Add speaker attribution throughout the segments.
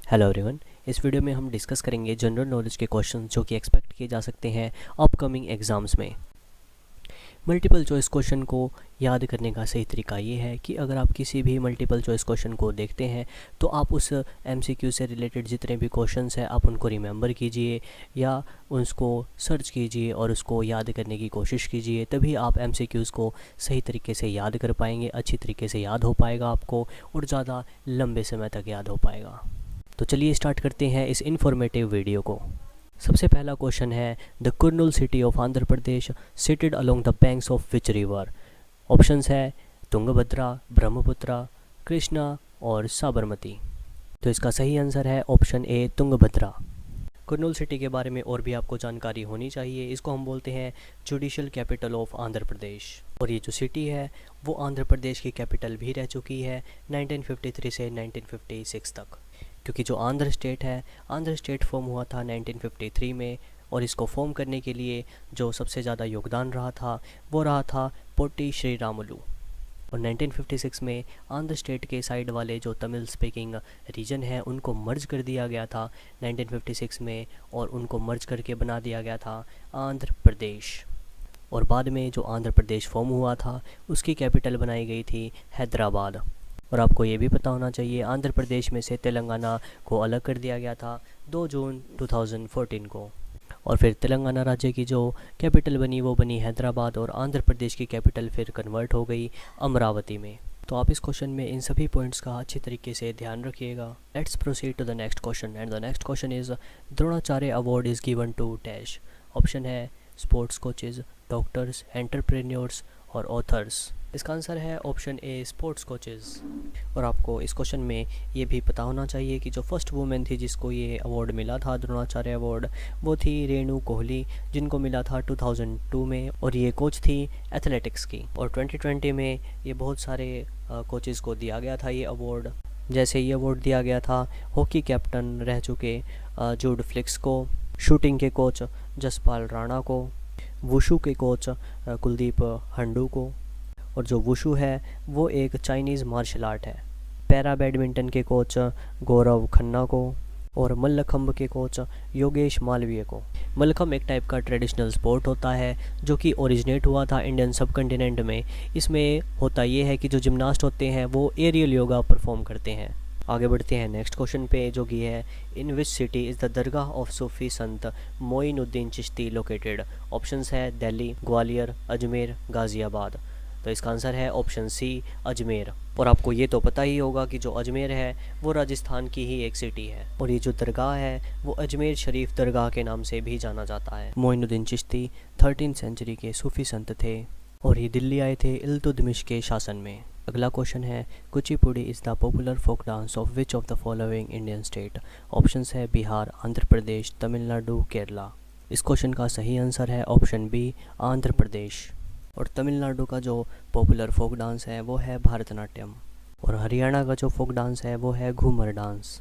Speaker 1: Hello everyone. इस video में हम डिस्कस करेंगे जनरल नॉलेज के क्वेश्चन जो कि एक्सपेक्ट किए जा सकते हैं अपकमिंग एग्जाम्स में। मल्टीपल चॉइस क्वेश्चन को याद करने का सही तरीका ये है कि अगर आप किसी भी मल्टीपल चॉइस क्वेश्चन को देखते हैं तो आप उस एमसीक्यू से रिलेटेड जितने भी क्वेश्चंस हैं आप उनको रिमेंबर कीजिए या उसको सर्च कीजिए और उसको याद करने की कोशिश कीजिए, तभी आप एमसीक्यूज़ को सही तरीके से याद कर पाएंगे, अच्छी तरीके से याद हो पाएगा आपको और ज़्यादा लंबे समय तक याद हो पाएगा। तो चलिए स्टार्ट करते हैं इस इन्फॉर्मेटिव वीडियो को। सबसे पहला क्वेश्चन है, the Kurnool city of Andhra Pradesh seated along the banks of which river. Options है तुंगभद्रा, ब्रह्मपुत्रा, कृष्णा और साबरमती। तो इसका सही आंसर है ऑप्शन ए तुंगभद्रा। कुर्नूल सिटी के बारे में और भी आपको जानकारी होनी चाहिए। इसको हम बोलते हैं judicial capital of Andhra Pradesh, और ये जो सिटी है वो आंध्र प्रदेश की कैपिटल भी रह चुकी है 1953 से 1956 तक, क्योंकि जो आंध्र स्टेट है, आंध्र स्टेट फॉर्म हुआ था 1953 में, और इसको फॉर्म करने के लिए जो सबसे ज़्यादा योगदान रहा था वो रहा था पोट्टी श्रीरामुलु। और 1956 में आंध्र स्टेट के साइड वाले जो तमिल स्पीकिंग रीजन है उनको मर्ज कर दिया गया था 1956 में, और उनको मर्ज करके बना दिया गया था आंध्र प्रदेश। और बाद में जो आंध्र प्रदेश फॉर्म हुआ था उसकी कैपिटल बनाई गई थी हैदराबाद। और आपको ये भी पता होना चाहिए आंध्र प्रदेश में से तेलंगाना को अलग कर दिया गया था 2 जून 2014 को, और फिर तेलंगाना राज्य की जो कैपिटल बनी वो बनी हैदराबाद, और आंध्र प्रदेश की कैपिटल फिर कन्वर्ट हो गई अमरावती में। तो आप इस क्वेश्चन में इन सभी पॉइंट्स का अच्छी तरीके से ध्यान रखिएगा। Let's proceed to the next question, and the next question is Dronacharya award is given to dash. Option है स्पोर्ट्स कोचेज, डॉक्टर्स, एंटरप्रेन्योर्स और ऑथर्स। इसका आंसर है ऑप्शन ए स्पोर्ट्स कोचेज़। और आपको इस क्वेश्चन में ये भी पता होना चाहिए कि जो फर्स्ट वुमेन थी जिसको ये अवार्ड मिला था द्रोणाचार्य अवार्ड, वो थी रेणु कोहली, जिनको मिला था 2002 में, और ये कोच थी एथलेटिक्स की। और 2020 में ये बहुत सारे कोचेज़ को दिया गया था ये अवार्ड। जैसे ये अवार्ड दिया गया था हॉकी कैप्टन रह चुके जूड फ्लिक्स को, शूटिंग के कोच जसपाल राणा को, वुशु के कोच कुलदीप हंडू को, और जो वुशु है वो एक चाइनीज़ मार्शल आर्ट है, पैरा बैडमिंटन के कोच गौरव खन्ना को, और मल्लखम्ब के कोच योगेश मालवीय को। मल्लखम्ब एक टाइप का ट्रेडिशनल स्पोर्ट होता है जो कि ओरिजिनेट हुआ था इंडियन सब कॉन्टिनेंट में। इसमें होता ये है कि जो जिम्नास्ट होते हैं वो एरियल योगा परफॉर्म करते हैं। आगे बढ़ते हैं नेक्स्ट क्वेश्चन पे, जो कि है in which city is the dargah of Sufi sant Moinuddin Chishti located. Options है दिल्ली, ग्वालियर, अजमेर, गाज़ियाबाद। तो इसका आंसर है ऑप्शन सी अजमेर। और आपको ये तो पता ही होगा कि जो अजमेर है वो राजस्थान की ही एक सिटी है, और ये जो दरगाह है वो अजमेर शरीफ दरगाह के नाम से भी जाना जाता है। मोइनुद्दीन चिश्ती 13वीं सेंचुरी के सूफी संत थे, और ये दिल्ली आए थे इल्तुतमिश के शासन में। अगला क्वेश्चन है, Kuchipudi is the popular folk dance of which of the following Indian state. Options है बिहार, आंध्र प्रदेश, तमिलनाडु, केरला। इस क्वेश्चन का सही आंसर है ऑप्शन बी आंध्र प्रदेश। और तमिलनाडु का जो पॉपुलर फोक डांस है वो है भरतनाट्यम, और हरियाणा का जो फोक डांस है वो है घूमर डांस।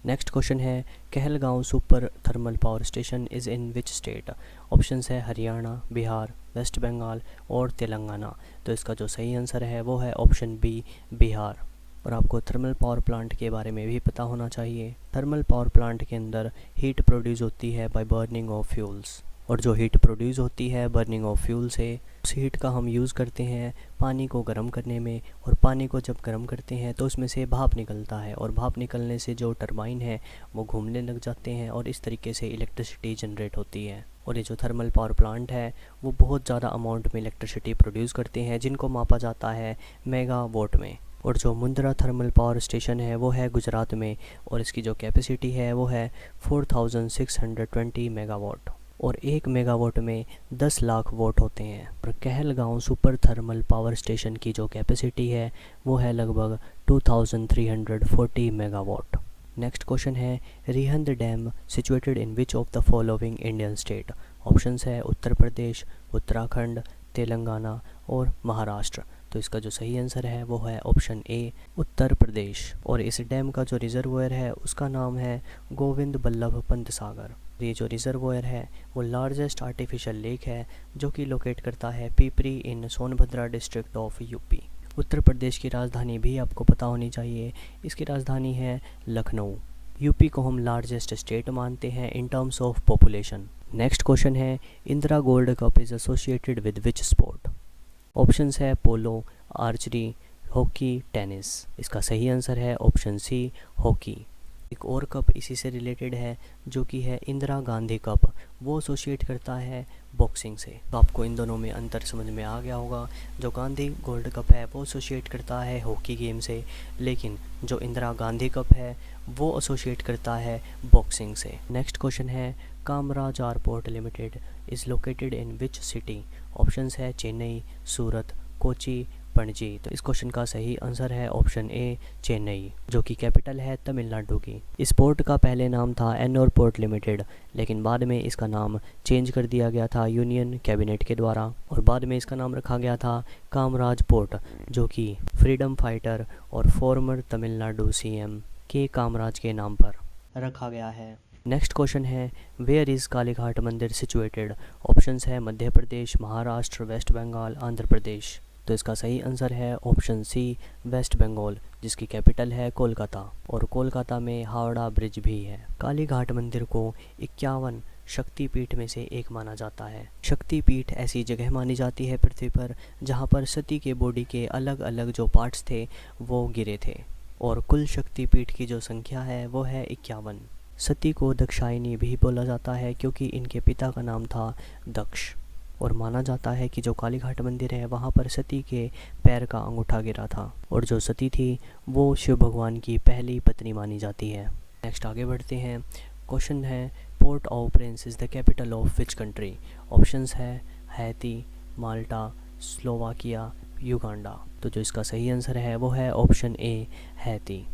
Speaker 1: नेक्स्ट क्वेश्चन है, Kahalgaon super thermal power station is in which state. Options है हरियाणा, बिहार, वेस्ट बंगाल और तेलंगाना। तो इसका जो सही आंसर है वो है ऑप्शन बी बिहार। और आपको थर्मल पावर प्लांट के बारे में भी पता होना चाहिए। थर्मल पावर प्लांट के अंदर हीट प्रोड्यूस होती है बाय बर्निंग ऑफ फ्यूल्स, और जो हीट प्रोड्यूस होती है बर्निंग ऑफ फ्यूल से, उस हीट का हम यूज़ करते हैं पानी को गर्म करने में। और पानी को जब गर्म करते हैं तो उसमें से भाप निकलता है, और भाप निकलने से जो टरबाइन है वो घूमने लग जाते हैं, और इस तरीके से इलेक्ट्रिसिटी जनरेट होती है। और ये जो थर्मल पावर प्लांट है वो बहुत ज़्यादा अमाउंट में इलेक्ट्रिसिटी प्रोड्यूस करते हैं, जिनको मापा जाता है मेगावाट में। और जो मुंद्रा थर्मल पावर स्टेशन है वो है गुजरात में, और इसकी जो कैपेसिटी है वो है 4620 मेगावाट, और 1 मेगावाट में 10 लाख वाट होते हैं। और Kahalgaon super thermal power station की जो कैपेसिटी है वो है लगभग 2340 मेगावाट। नेक्स्ट क्वेश्चन है, Rihand dam situated in which of the following Indian state. Options है उत्तर प्रदेश, उत्तराखंड, तेलंगाना और महाराष्ट्र। तो इसका जो सही आंसर है वो है ऑप्शन ए उत्तर प्रदेश। और इस डैम का जो रिजर्वोयर है उसका नाम है गोविंद बल्लभ पंत सागर। ये जो रिजर्वोयर है वो लार्जेस्ट आर्टिफिशियल लेक है जो कि लोकेट करता है पिपरी इन Sonbhadra district of UP. Uttar Pradesh की राजधानी भी आपको पता होनी चाहिए, इसकी राजधानी है लखनऊ। यूपी को हम लार्जेस्ट स्टेट मानते हैं in terms of population. Next question है, Indira gold cup is associated with which sport? Options है पोलो, आर्चरी, हॉकी, टेनिस। इसका सही आंसर है ऑप्शन सी, हॉकी। एक और कप इसी से रिलेटेड है जो कि है इंदिरा गांधी कप, वो एसोसिएट करता है बॉक्सिंग से। तो आपको इन दोनों में अंतर समझ में आ गया होगा। जो गांधी गोल्ड कप है वो एसोसिएट करता है हॉकी गेम से, लेकिन जो इंदिरा गांधी कप है वो एसोसिएट करता है बॉक्सिंग से। नेक्स्ट क्वेश्चन है, Kamaraj airport limited is located in which city? Options है चेन्नई, सूरत, कोची, पणजी। तो इस क्वेश्चन का सही आंसर है ऑप्शन ए, चेन्नई, जो कि कैपिटल है तमिलनाडु की। इस पोर्ट का पहले नाम था एन्नोर पोर्ट लिमिटेड, लेकिन बाद में इसका नाम चेंज कर दिया गया था यूनियन कैबिनेट के द्वारा, और बाद में इसका नाम रखा गया था कामराज पोर्ट, जो कि फ्रीडम फाइटर और फॉर्मर तमिलनाडु सीएम के कामराज के नाम पर रखा गया है। नेक्स्ट क्वेश्चन है, वेयर इज़ कालीघाट मंदिर सिचुएटेड? ऑप्शंस है मध्य प्रदेश, महाराष्ट्र, वेस्ट बंगाल, आंध्र प्रदेश। तो इसका सही आंसर है ऑप्शन सी, वेस्ट बंगाल, जिसकी कैपिटल है कोलकाता, और कोलकाता में हावड़ा ब्रिज भी है। कालीघाट मंदिर को 51 शक्तिपीठ में से एक माना जाता है। शक्तिपीठ ऐसी जगह मानी जाती है पृथ्वी पर जहाँ पर सती के बॉडी के अलग अलग जो पार्ट्स थे वो गिरे थे, और कुल शक्तिपीठ की जो संख्या है वो है 51। सती को दक्षायनी भी बोला जाता है क्योंकि इनके पिता का नाम था दक्ष, और माना जाता है कि जो कालीघाट मंदिर है वहाँ पर सती के पैर का अंगूठा गिरा था, और जो सती थी वो शिव भगवान की पहली पत्नी मानी जाती है। नेक्स्ट आगे बढ़ते हैं। क्वेश्चन है, port of Prince is the capital of which country? Options है हैती, माल्टा, स्लोवाकिया, युगांडा। तो जो इसका सही आंसर है वो है ऑप्शन ए, हैती,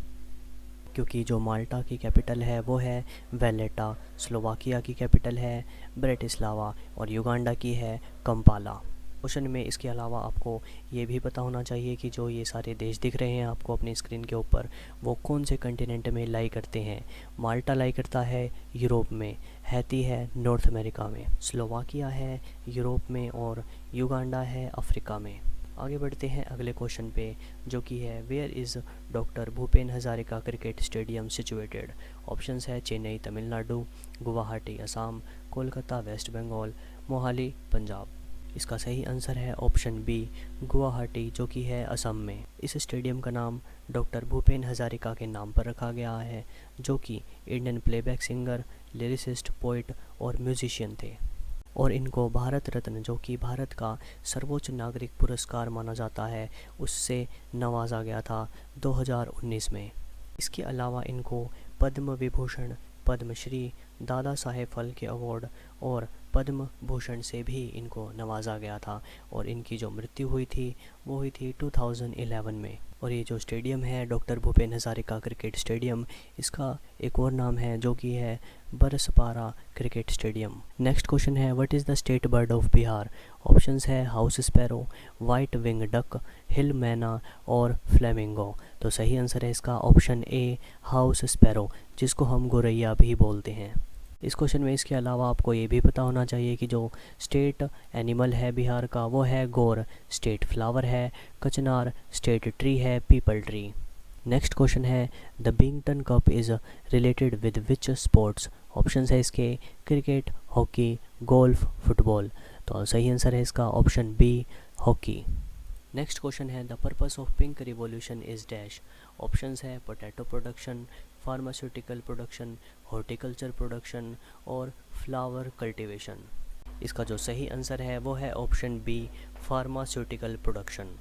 Speaker 1: क्योंकि जो माल्टा की कैपिटल है वो है वैलेटा, स्लोवाकिया की कैपिटल है ब्रेटिस्लावा, और युगांडा की है कंपाला। क्वेश्चन में इसके अलावा आपको ये भी पता होना चाहिए कि जो ये सारे देश दिख रहे हैं आपको अपनी स्क्रीन के ऊपर, वो कौन से कंटिनेंट में लाई करते हैं। माल्टा लाई करता है यूरोप में, हैती है नॉर्थ अमेरिका में, स्लोवाकिया है यूरोप में, और युगांडा है अफ्रीका में। आगे बढ़ते हैं अगले क्वेश्चन पे, जो कि है, where is doctor Bhupen Hazarika cricket stadium situated? Options है चेन्नई तमिलनाडु, गुवाहाटी असम, कोलकाता वेस्ट बंगाल, मोहाली पंजाब। इसका सही आंसर है ऑप्शन बी, गुवाहाटी, जो कि है असम में। इस स्टेडियम का नाम डॉक्टर भूपेन हजारिका के नाम पर रखा गया है, जो कि Indian playback singer, lyricist, poet और म्यूजिशियन थे, और इनको भारत रत्न, जो कि भारत का सर्वोच्च नागरिक पुरस्कार माना जाता है, उससे नवाजा गया था 2019 में। इसके अलावा इनको पद्म विभूषण, पद्मश्री, दादा साहेब फाल्के अवार्ड और पद्म भूषण से भी इनको नवाजा गया था, और इनकी जो मृत्यु हुई थी वो हुई थी 2011 में। और ये जो स्टेडियम है doctor Bhupen Hazarika cricket stadium, इसका एक और नाम है जो कि है Barsapara cricket stadium. Next question है, what is the state bird of Bihar? Options है house sparrow, white wing duck, hill myna और फ्लेमिंगो। तो सही आंसर है इसका ऑप्शन ए, हाउस स्पैरो, जिसको हम गोरैया भी बोलते हैं। इस क्वेश्चन में इसके अलावा आपको ये भी पता होना चाहिए कि जो स्टेट एनिमल है बिहार का वो है गोर, स्टेट फ्लावर है कचनार, स्टेट ट्री है पीपल ट्री। नेक्स्ट क्वेश्चन है, the Beighton cup is related with which sports? Options है इसके क्रिकेट, हॉकी, गोल्फ, फुटबॉल। तो सही आंसर है इसका option B, hockey. Next question है, the purpose of pink revolution is dash? Options है potato production, pharmaceutical production, horticulture production और flower cultivation. इसका जो सही आंसर है वो है ऑप्शन बी, फार्मास्यूटिकल प्रोडक्शन।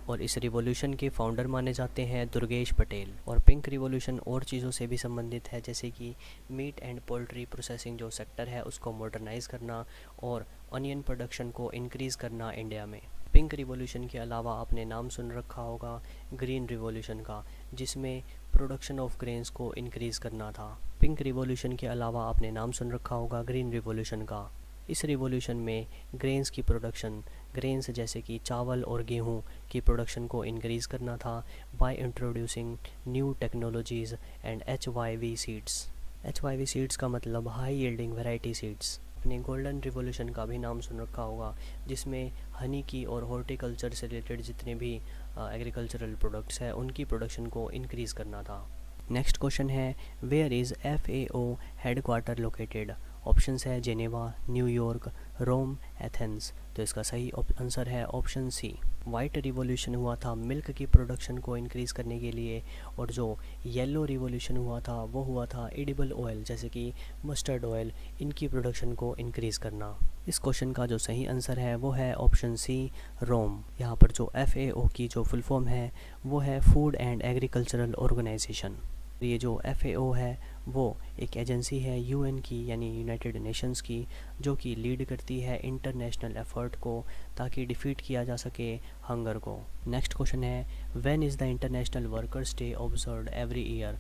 Speaker 1: और इस रिवॉल्यूशन के फाउंडर माने जाते हैं दुर्गेश पटेल। और पिंक रिवॉल्यूशन और चीज़ों से भी संबंधित है, जैसे कि मीट एंड पोल्ट्री प्रोसेसिंग जो सेक्टर है उसको मॉडर्नाइज करना और ऑनियन प्रोडक्शन को इंक्रीज़ करना इंडिया में। पिंक रिवॉल्यूशन के अलावा आपने नाम सुन रखा होगा ग्रीन रिवॉल्यूशन का, जिसमें प्रोडक्शन ऑफ ग्रेन्स को इंक्रीज़ करना था। पिंक रिवॉल्यूशन के अलावा आपने नाम सुन रखा होगा ग्रीन रिवॉल्यूशन का। इस रिवॉल्यूशन में ग्रेन्स की प्रोडक्शन, ग्रेन्स जैसे कि चावल और गेहूं की प्रोडक्शन को इंक्रीज़ करना था by introducing new technologies and HYV seeds. HYV seeds का मतलब हाई यील्डिंग वैरायटी सीड्स। अपने गोल्डन रिवॉल्यूशन का भी नाम सुन रखा होगा, जिसमें हनी की और हॉर्टिकल्चर से रिलेटेड जितने भी एग्रीकल्चरल प्रोडक्ट्स हैं उनकी प्रोडक्शन को इंक्रीज़ करना था। नेक्स्ट क्वेश्चन है where is FAO headquarter located. Options है जेनेवा, न्यूयॉर्क, रोम, एथेंस। तो इसका सही आंसर है ऑप्शन सी। वाइट रिवॉल्यूशन हुआ था मिल्क की प्रोडक्शन को इंक्रीज़ करने के लिए, और जो येलो रिवॉल्यूशन हुआ था वो हुआ था एडिबल ऑयल जैसे कि मस्टर्ड ऑयल, इनकी प्रोडक्शन को इंक्रीज़ करना। इस क्वेश्चन का जो सही आंसर है वो है ऑप्शन सी, रोम। यहाँ पर जो FAO की जो फुल फॉर्म है वो है फूड एंड एग्रीकल्चरल ऑर्गेनाइजेशन। ये जो FAO है वो एक एजेंसी है UN की यानी यूनाइटेड नेशंस की, जो कि लीड करती है इंटरनेशनल एफर्ट को ताकि डिफीट किया जा सके हंगर को। नेक्स्ट क्वेश्चन है when is the international workers day observed every year.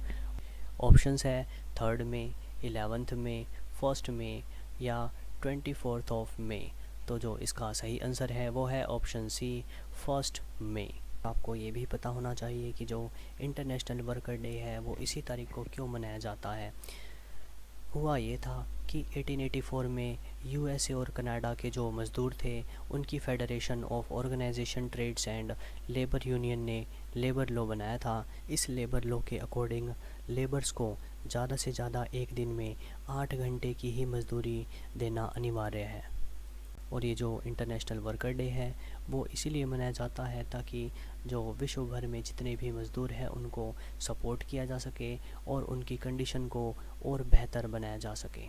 Speaker 1: Options है 3 मई, 11 मई, 1 मई या 24 मई। तो जो इसका सही आंसर है वो है ऑप्शन सी, 1 मई। आपको ये भी पता होना चाहिए कि जो इंटरनेशनल वर्कर डे है वो इसी तारीख को क्यों मनाया जाता है। हुआ ये था कि 1884 में USA और कनाडा के जो मज़दूर थे उनकी federation of organization trades and labour union ने लेबर लॉ बनाया था। इस लेबर लॉ के अकॉर्डिंग लेबर्स को ज़्यादा से ज़्यादा एक दिन में 8 घंटे की ही मजदूरी देना अनिवार्य है। और ये जो इंटरनेशनल वर्कर डे है वो इसीलिए मनाया जाता है ताकि जो विश्व भर में जितने भी मज़दूर हैं उनको सपोर्ट किया जा सके और उनकी कंडीशन को और बेहतर बनाया जा सके।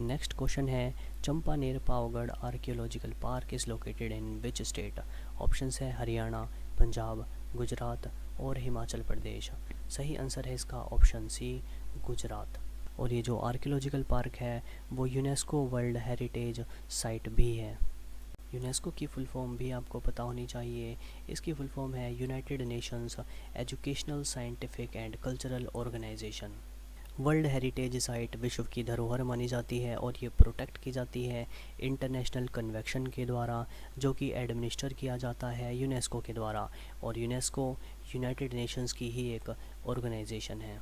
Speaker 1: नेक्स्ट क्वेश्चन है Champaner Pavagadh archaeological park is located in which state. Options है हरियाणा, पंजाब, गुजरात और हिमाचल प्रदेश। सही आंसर है इसका ऑप्शन सी, गुजरात। और ये जो आर्कियोलॉजिकल पार्क है वो यूनेस्को वर्ल्ड हेरिटेज साइट भी है। यूनेस्को की फुल फॉर्म भी आपको पता होनी चाहिए। इसकी फुल फॉर्म है United Nations educational, scientific and cultural organization. World heritage site विश्व की धरोहर मानी जाती है और ये प्रोटेक्ट की जाती है इंटरनेशनल कन्वेंशन के द्वारा, जो कि एडमिनिस्टर किया जाता है यूनेस्को के द्वारा। और यूनेस्को यूनाइटेड नेशंस की ही एक ऑर्गेनाइजेशन है।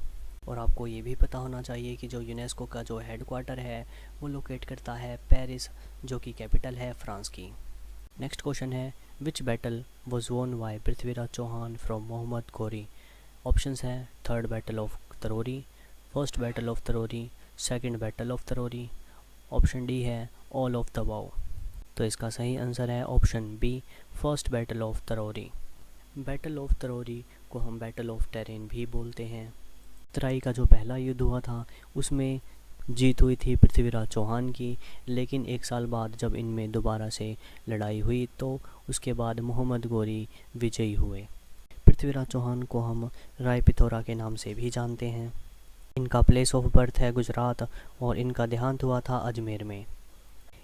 Speaker 1: और आपको ये भी पता होना चाहिए कि जो यूनेस्को का जो हेडक्वार्टर है वो लोकेट करता है पेरिस, जो कि कैपिटल है फ्रांस की। नेक्स्ट क्वेश्चन है which battle was won by Prithviraj Chauhan from Mohammad Ghori. Options हैं 3rd battle of Tarori, 1st battle of Tarori, 2nd battle of Tarori. Option D है ऑल ऑफ द अबव। तो इसका सही आंसर है option B, 1st battle of Tarori. Battle of Tarori को हम battle of terrain भी बोलते हैं। तराई का जो पहला युद्ध हुआ था उसमें जीत हुई थी पृथ्वीराज चौहान की, लेकिन 1 साल बाद जब इनमें दोबारा से लड़ाई हुई तो उसके बाद मोहम्मद गौरी विजयी हुए। पृथ्वीराज चौहान को हम राय पिथौरा के नाम से भी जानते हैं। इनका प्लेस ऑफ बर्थ है गुजरात और इनका देहांत हुआ था अजमेर में।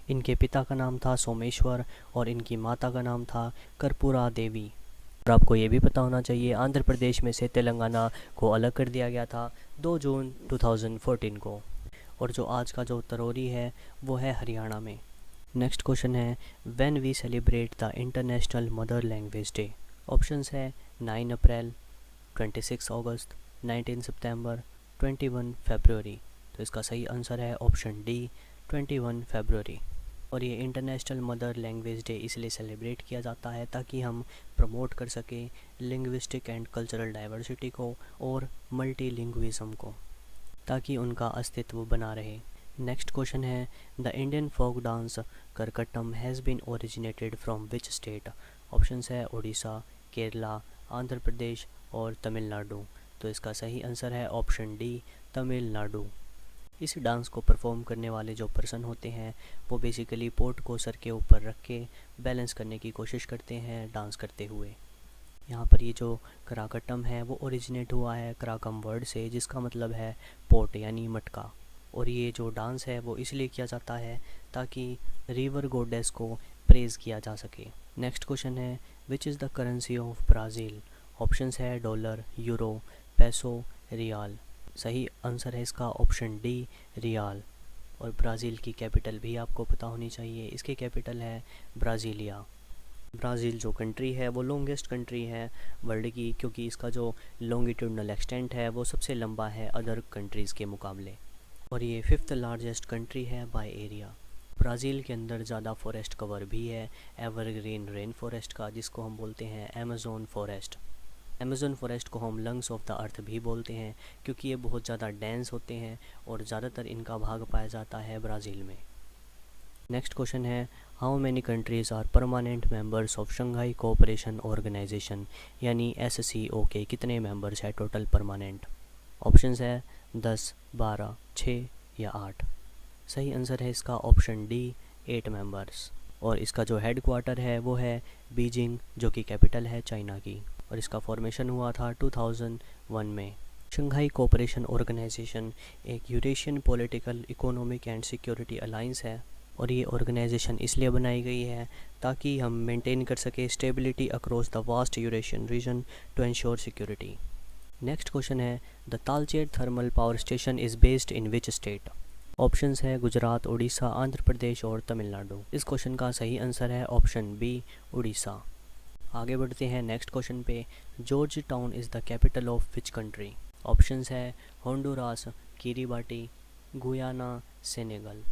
Speaker 1: इनके पिता का नाम था सोमेश्वर और इनकी माता का नाम था कर्पूरा देवी। और आपको ये भी पता होना चाहिए आंध्र प्रदेश में से तेलंगाना को अलग कर दिया गया था 2 जून 2014 को। और जो आज का जो तरोरी है वो है हरियाणा में। नेक्स्ट क्वेश्चन है when we celebrate the international mother language day. Options है 9 अप्रैल, 26 अगस्त, 19 सितंबर, 21 फरवरी। तो इसका सही आंसर है ऑप्शन डी, 21 फरवरी। और ये इंटरनेशनल मदर लैंग्वेज डे इसलिए सेलिब्रेट किया जाता है ताकि हम प्रमोट कर सकें लिंग्विस्टिक एंड कल्चरल डाइवर्सिटी को और मल्टीलिंग्विज्म को, ताकि उनका अस्तित्व बना रहे। नेक्स्ट क्वेश्चन है the Indian folk dance Karakattam has been originated from which state. Options है उड़ीसा, केरला, आंध्र प्रदेश और तमिलनाडु। तो इसका सही आंसर है ऑप्शन डी, तमिलनाडु। इस डांस को परफॉर्म करने वाले जो पर्सन होते हैं वो बेसिकली पोट को सर के ऊपर रख के बैलेंस करने की कोशिश करते हैं डांस करते हुए। यहाँ पर ये जो कराकट्टम है वो ओरिजिनेट हुआ है कराकम वर्ड से, जिसका मतलब है पोट यानी मटका। और ये जो डांस है वो इसलिए किया जाता है ताकि रिवर गॉडेस को प्रेज़ किया जा सके। नेक्स्ट क्वेश्चन है which is the currency of Brazil. Options है डॉलर, यूरो, पैसो, रियाल। सही आंसर है इसका ऑप्शन डी, रियाल। और ब्राज़ील की कैपिटल भी आपको पता होनी चाहिए, इसकी कैपिटल है ब्राज़ीलिया। ब्राज़ील जो कंट्री है वो लॉन्गेस्ट कंट्री है वर्ल्ड की, क्योंकि इसका जो लॉन्गिट्यूडनल एक्सटेंट है वो सबसे लंबा है अदर कंट्रीज़ के मुकाबले। और ये 5th लार्जेस्ट कंट्री है बाय एरिया। ब्राज़ील के अंदर ज़्यादा फॉरेस्ट कवर भी है एवरग्रीन रेन फॉरेस्ट का, जिसको हम बोलते हैं अमेज़न फॉरेस्ट। अमेज़न फॉरेस्ट को हम लंग्स ऑफ द अर्थ भी बोलते हैं क्योंकि ये बहुत ज़्यादा डेंस होते हैं और ज़्यादातर इनका भाग पाया जाता है ब्राज़ील में। नेक्स्ट क्वेश्चन है, how many countries are permanent members of Shanghai cooperation organization, यानी SCO के कितने मेंबर्स है टोटल परमानेंट? ऑप्शंस है 10, 12, 6 या 8। सही आंसर है इसका ऑप्शन डी, 8 मेंबर्स। और इसका जो हेड क्वार्टर है वो है बीजिंग, जो कि कैपिटल है चाइना की, और इसका फॉर्मेशन हुआ था 2001 में। शंघाई कोऑपरेशन ऑर्गेनाइजेशन एक Eurasian political, economic and security alliance है, और ये ऑर्गेनाइजेशन इसलिए बनाई गई है ताकि हम मेंटेन कर सके stability across the vast Eurasian region to ensure security. Next question है, the Talcher thermal power station is based in which state? Options है गुजरात, उड़ीसा, आंध्र प्रदेश और तमिलनाडु। इस क्वेश्चन का सही आंसर है ऑप्शन बी, उड़ीसा। आगे बढ़ते हैं नेक्स्ट क्वेश्चन पे, Georgetown is the capital of which country? Options है होंडुरास, किरीबाटी, गुयाना, सेनेगल।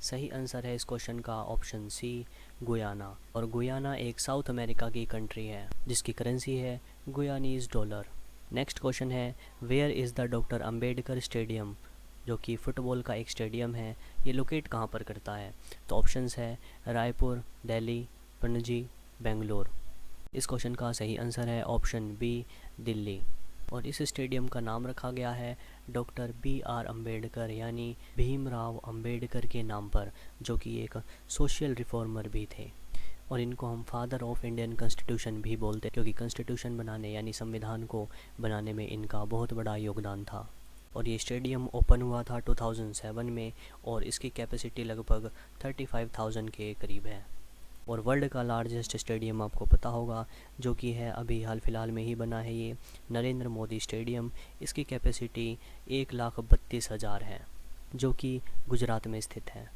Speaker 1: सही आंसर है इस क्वेश्चन का ऑप्शन सी, गुयाना। और गुयाना एक साउथ अमेरिका की कंट्री है जिसकी करेंसी है गुयानीज डॉलर। नेक्स्ट क्वेश्चन है, where is the doctor Ambedkar stadium, जो कि फ़ुटबॉल का एक स्टेडियम है, ये लोकेट कहाँ पर करता है? तो ऑप्शंस है रायपुर, दिल्ली, पणजी, बेंगलोर। इस क्वेश्चन का सही आंसर है ऑप्शन बी, दिल्ली। और इस स्टेडियम का नाम रखा गया है डॉक्टर BR अम्बेडकर यानी भीमराव अंबेडकर के नाम पर, जो कि एक सोशल रिफॉर्मर भी थे। और इनको हम फादर ऑफ इंडियन कॉन्स्टिट्यूशन भी बोलते हैं क्योंकि कॉन्स्टिट्यूशन बनाने यानी संविधान को बनाने में इनका बहुत बड़ा योगदान था। और ये स्टेडियम ओपन हुआ था 2007 में, और इसकी कैपेसिटी लगभग 35,000 के करीब है। और वर्ल्ड का लार्जेस्ट स्टेडियम आपको पता होगा, जो कि है अभी हाल फिलहाल में ही बना है, ये नरेंद्र मोदी स्टेडियम। इसकी कैपेसिटी 1,32,000 है, जो कि गुजरात में स्थित है।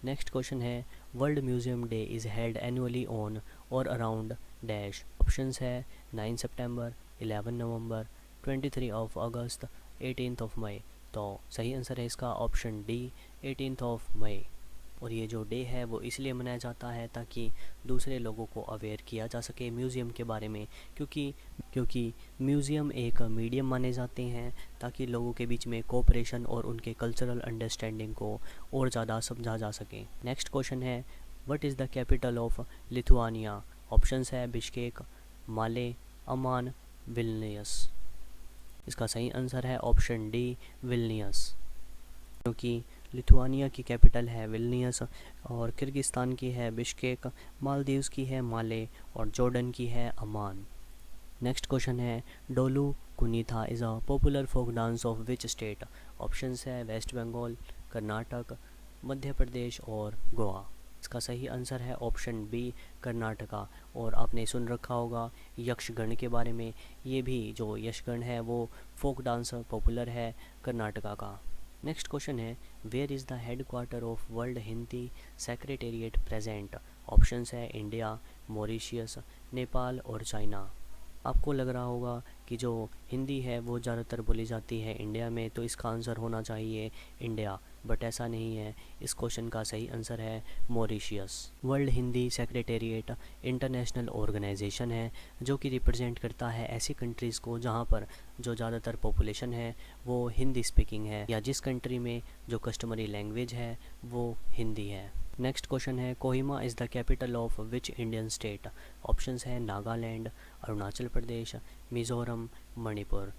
Speaker 1: नेक्स्ट क्वेश्चन है, world museum day is held annually on और अराउंड डैश। ऑप्शंस है 9 सितंबर, 11 नवंबर, 23 ऑफ अगस्त, 18 ऑफ मई। तो सही आंसर है इसका ऑप्शन डी, 18 ऑफ मई। और ये जो डे है वो इसलिए मनाया जाता है ताकि दूसरे लोगों को अवेयर किया जा सके म्यूज़ियम के बारे में, क्योंकि म्यूज़ियम एक मीडियम माने जाते हैं ताकि लोगों के बीच में कोऑपरेशन और उनके कल्चरल अंडरस्टैंडिंग को और ज़्यादा समझा जा सके। नेक्स्ट क्वेश्चन है, what is the capital of Lithuania? Options है बिश्केक, माले, अमान, विल्नियस। इसका सही आंसर है ऑप्शन डी, विल्नियस, क्योंकि लिथुआनिया की कैपिटल है विल्नियस, और किर्गिस्तान की है बिश्केक, मालदीव्स की है माले, और जॉर्डन की है अमान। नेक्स्ट क्वेश्चन है, Dollu Kunitha is a popular folk dance of which state? Options है वेस्ट बंगाल, कर्नाटक, मध्य प्रदेश और गोवा। इसका सही आंसर है ऑप्शन बी, कर्नाटका। और आपने सुन रखा होगा यक्षगण के बारे में, ये भी जो यक्षगण है वो फोक डांस पॉपुलर है कर्नाटका का। नेक्स्ट क्वेश्चन है, where is the head quarter of world Hindi secretariat present? Options है इंडिया, मॉरिशियस, नेपाल और चाइना। आपको लग रहा होगा कि जो हिंदी है वो ज़्यादातर बोली जाती है इंडिया में, तो इसका आंसर होना चाहिए इंडिया, बट ऐसा नहीं है। इस क्वेश्चन का सही आंसर है Mauritius. World Hindi secretariat international organization है जो कि रिप्रेजेंट करता है ऐसी कंट्रीज़ को जहाँ पर जो ज़्यादातर पॉपुलेशन है वो हिंदी स्पीकिंग है, या जिस कंट्री में जो कस्टमरी लैंग्वेज है वो हिंदी है। नेक्स्ट क्वेश्चन है, Kohima is the capital of which Indian state? Options है नागालैंड, अरुणाचल प्रदेश, मिज़ोरम, मणिपुर।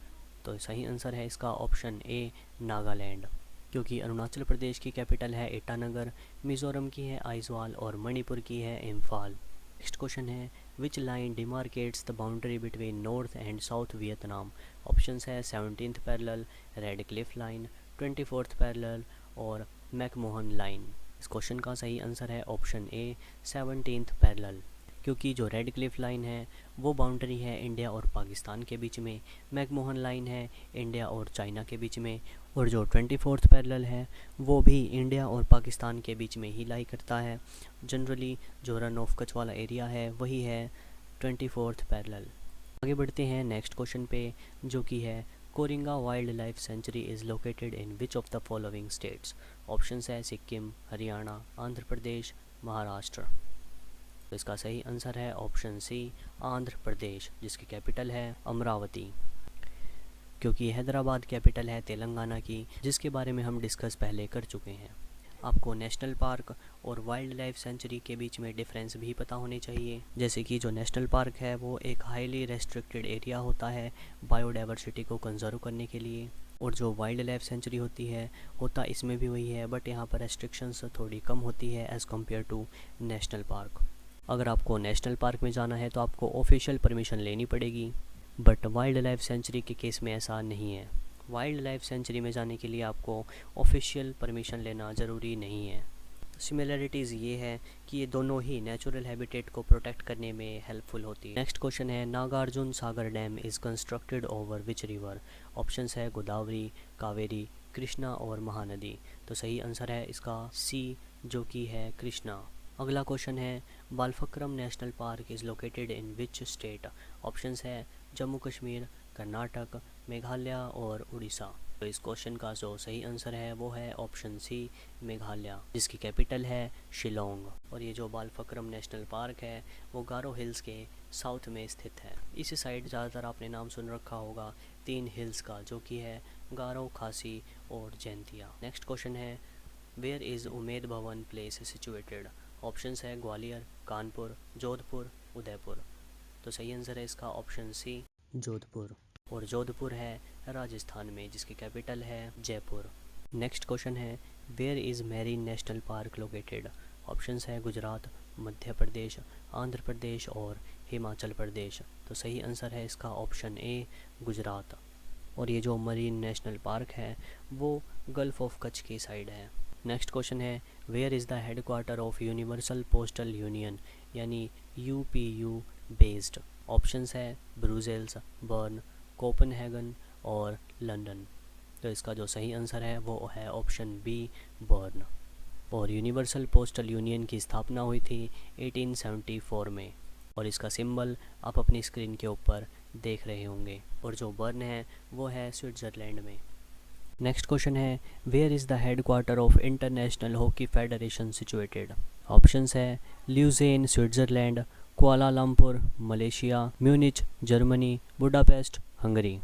Speaker 1: तो सही आंसर है इसका ऑप्शन ए, नागालैंड, क्योंकि अरुणाचल प्रदेश की कैपिटल है ईटानगर, मिज़ोरम की है आइजवाल और मणिपुर की है इम्फाल। नेक्स्ट क्वेश्चन है, which line demarcates the boundary between north and south Vietnam? Options है 17th parallel, Radcliffe line, 24th parallel और मैकमोहन लाइन। इस क्वेश्चन का सही आंसर है ऑप्शन ए, 17th पैरेलल, क्योंकि जो रेड क्लिफ लाइन है वो बाउंड्री है इंडिया और पाकिस्तान के बीच में, मैकमोहन लाइन है इंडिया और चाइना के बीच में, और जो 24th पैरेलल है वो भी इंडिया और पाकिस्तान के बीच में ही लाई करता है। जनरली जो रन ऑफ कच्छ वाला एरिया है वही है 24th पैरेलल। आगे बढ़ते हैं नेक्स्ट क्वेश्चन पे, जो कि है Coringa wild life sanctuary is located in which of the following states? Options है सिक्किम, हरियाणा, आंध्र प्रदेश, महाराष्ट्र। तो इसका सही आंसर है ऑप्शन सी, आंध्र प्रदेश, जिसकी कैपिटल है अमरावती। क्योंकि हैदराबाद कैपिटल है तेलंगाना की, जिसके बारे में हम डिस्कस पहले कर चुके हैं। आपको नेशनल पार्क और वाइल्ड लाइफ सेंचुरी के बीच में डिफरेंस भी पता होने चाहिए। जैसे कि जो नेशनल पार्क है वो एक हाईली रेस्ट्रिक्टेड एरिया होता है बायोडाइवर्सिटी को कंजर्व करने के लिए, और जो वाइल्ड लाइफ सेंचुरी होती है होता इसमें भी वही है, बट यहाँ पर रेस्ट्रिक्शंस थोड़ी कम होती है as compare to national park. अगर आपको नेशनल पार्क में जाना है तो आपको ऑफिशियल परमिशन लेनी पड़ेगी, बट वाइल्ड लाइफ सेंचुरी के केस में ऐसा नहीं है। वाइल्ड लाइफ सेंचुरी में जाने के लिए आपको ऑफिशियल परमिशन लेना ज़रूरी नहीं है। सिमिलरिटीज़ ये है कि ये दोनों ही नेचुरल हैबिटेट को प्रोटेक्ट करने में हेल्पफुल होती है। नेक्स्ट क्वेश्चन है, Nagarjuna Sagar dam is constructed over which river? Options है गोदावरी, कावेरी, कृष्णा और महानदी। तो सही आंसर है इसका सी, जो कि है कृष्णा। अगला क्वेश्चन है, Balphakram national park is located in which state? Options है जम्मू कश्मीर, कर्नाटक, मेघालय और उड़ीसा। तो इस क्वेश्चन का जो सही आंसर है वो है ऑप्शन सी, मेघालय, जिसकी कैपिटल है शिलोंग। और ये जो बालफक्रम नेशनल पार्क है वो गारो हिल्स के साउथ में स्थित है। इस साइड ज़्यादातर आपने नाम सुन रखा होगा 3 हिल्स का, जो कि है गारो, खासी और जैंतिया। नेक्स्ट क्वेश्चन है, where is Umaid Bhawan place situated? Options है ग्वालियर, कानपुर, जोधपुर, उदयपुर। तो सही आंसर है इसका ऑप्शन सी, जोधपुर। और जोधपुर है राजस्थान में, जिसकी कैपिटल है जयपुर। नेक्स्ट क्वेश्चन है, where is marine national park located? Options है गुजरात, मध्य प्रदेश, आंध्र प्रदेश और हिमाचल प्रदेश। तो सही आंसर है इसका ऑप्शन ए, गुजरात। और ये जो मरीन नेशनल पार्क है वो गल्फ ऑफ कच्छ की साइड है। नेक्स्ट क्वेश्चन है, where is the headquarter of universal postal union यानी UPU बेस्ड? ऑप्शंस है ब्रुसेल्स, बर्न, कोपेनहेगन और लंदन। तो इसका जो सही आंसर है वो है ऑप्शन बी, बर्न। और यूनिवर्सल पोस्टल यूनियन की स्थापना हुई थी 1874 में, और इसका सिंबल आप अपनी स्क्रीन के ऊपर देख रहे होंगे। और जो बर्न है वो है स्विट्ज़रलैंड में। नेक्स्ट क्वेश्चन है, where is the headquarter of international hockey federation situated? Options है Lausanne Switzerland, Kuala Lumpur Malaysia, Munich Germany, Budapest Hungary.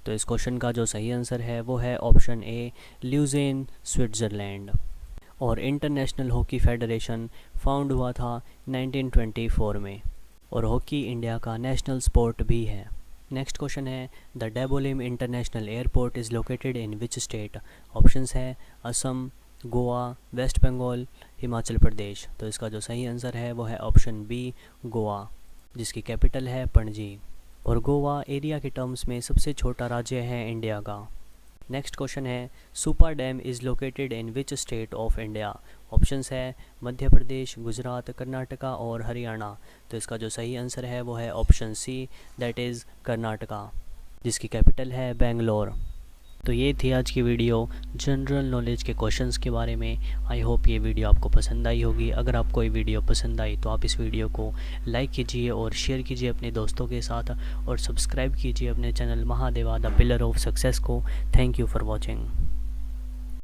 Speaker 1: तो इस क्वेश्चन का जो सही आंसर है वो है ऑप्शन ए, ल्यूजेन स्विट्ज़रलैंड। और इंटरनेशनल हॉकी फेडरेशन फाउंड हुआ था 1924 में, और हॉकी इंडिया का नेशनल स्पोर्ट भी है। नेक्स्ट क्वेश्चन है, the Dabolim international airport is located in which state? Options है असम, गोवा, वेस्ट बंगाल, हिमाचल प्रदेश। तो इसका जो सही आंसर है वो है ऑप्शन बी, गोवा, जिसकी कैपिटल है पणजी। और गोवा एरिया के टर्म्स में सबसे छोटा राज्य है इंडिया का। नेक्स्ट क्वेश्चन है, super dam is located in which state of India? Options है मध्य प्रदेश, गुजरात, कर्नाटका और हरियाणा। तो इसका जो सही आंसर है वो है option C, that is Karnataka, जिसकी कैपिटल है बेंगलोर। तो ये थी आज की वीडियो जनरल नॉलेज के क्वेश्चंस के बारे में। आई होप ये वीडियो आपको पसंद आई होगी। अगर आपको ये वीडियो पसंद आई तो आप इस वीडियो को लाइक कीजिए और शेयर कीजिए अपने दोस्तों के साथ, और सब्सक्राइब कीजिए अपने channel Mahadeva the pillar of success को। Thank you for watching.